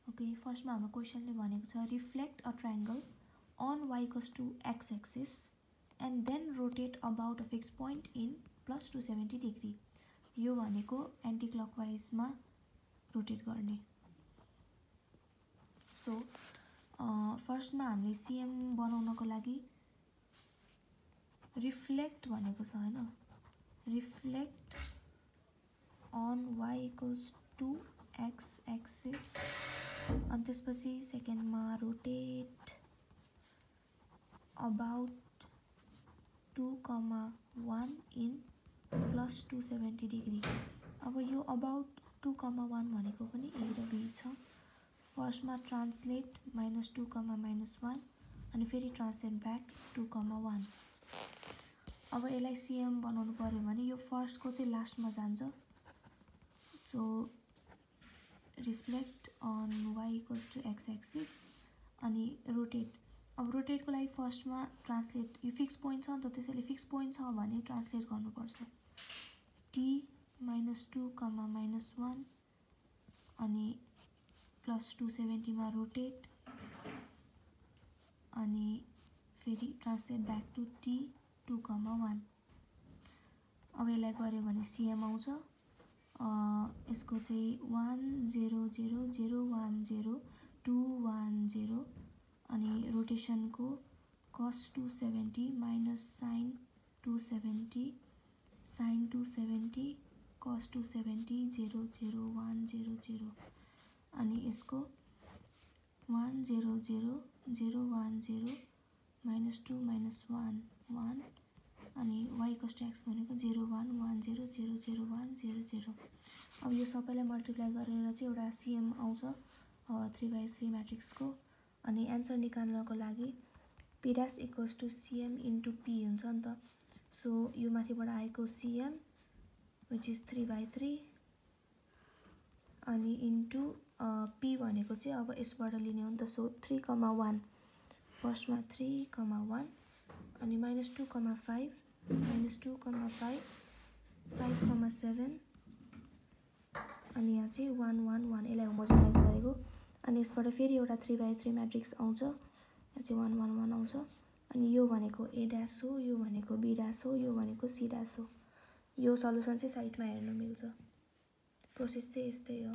Okay फर्स्टमा हाम्रो क्वेशनले भनेको छ reflect a triangle on y equals to x axis and then rotate about a fixed point in plus 270 degree. यो भनेको anti clockwise मा rotate गर्ने. सो फर्स्टमा हामीले सीएम बनाउनको लागि रिफ्लेक्ट भनेको छ हैन. Reflect on y equals to x axis अनि त्यसपछि सेकेन्डमा rotate about 2,1 in plus 270 degree. अब यो about 2,1 भनेको पनि a र b छ. फर्स्टमा ट्रान्सलेट -2, -1 अनि फेरि ट्रान्सलेट ब्याक 2,1. अब यसलाई सीएम बनाउनु पर्यो भने यो फर्स्टको चाहिँ लास्टमा जान्छ. So reflect on y equals to x axis अनि रोटेट. अब रोटेट को लागि फर्स्टमा ट्रान्सलेट यो फिक्स पोइन्ट छ नि त, त्यसैले फिक्स पोइन्ट छ भने ट्रान्सलेट गर्नुपर्छ. t -2, -1 अनि प्लस 270 मा रोटेट अनि फेरि ट्रान्सलेट ब्याक टु t 2,1. अब यसलाई गर्यो भने सीएम आउँछ. यसको चाहिँ 1 0 0 0 1 0 2 1 0 अनि रोटेशन को cos 270 minus sin 270 sin 270 cos 270 0 0 1 0 0 अनि यसको 1 0 0 0 1 0 -2 -1 1 अनि y equals to x भनेको 0 1 1 0 0 0 1 0 0. अब यो सबैलाई मल्टिप्लाई गरेर चाहिँ एउटा सीएम आउँछ 3/3 म्याट्रिक्स को. अनि एन्सर निकाल्नको लागि p dash equals to cm into p हुन्छ नि त. सो यो माथिबाट आएको cm which is 3/3 अनि इन्टु p भनेको चाहिँ अब यसबाट लिने हो नि त. सो 3,1 फर्स्टमा 3,1 अनि -2,5 -2,5 5,7 अनि यहाँ चाहिँ 1 1 1 यसलाई होमोजेनाइज गरेको. अनि यसबाट फेरि एउटा 3/3 म्याट्रिक्स आउँछ. यहाँ चाहिँ 1 1 1 आउँछ. अनि यो भनेको a dash हो, यो भनेको b dash हो, यो भनेको c dash हो. यो सल्युसन चाहिँ साइडमा हेर्न मिल्छ. प्रोसेस चाहिँ यस्तै हो.